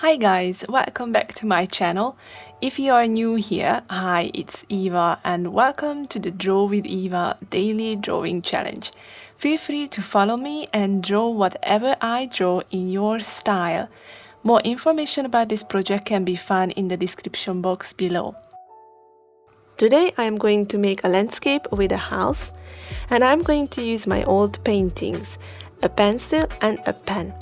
Hi guys, welcome back to my channel. If you are new here, hi, it's Eva and welcome to the Draw with Eva Daily Drawing Challenge. Feel free to follow me and draw whatever I draw in your style. More information about this project can be found in the description box below. Today I am going to make a landscape with a house and I'm going to use my old paintings, a pencil and a pen.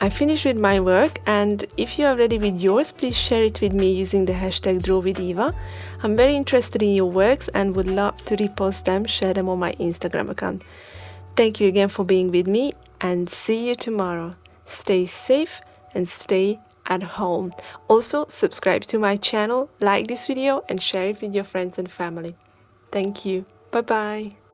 I finished with my work, and if you are ready with yours, please share it with me using the hashtag drawwitheva. I'm very interested in your works and would love to repost them, share them on my Instagram account. Thank you again for being with me, and see you tomorrow. Stay safe and stay at home. Also, subscribe to my channel, like this video and share it with your friends and family. Thank you. Bye bye.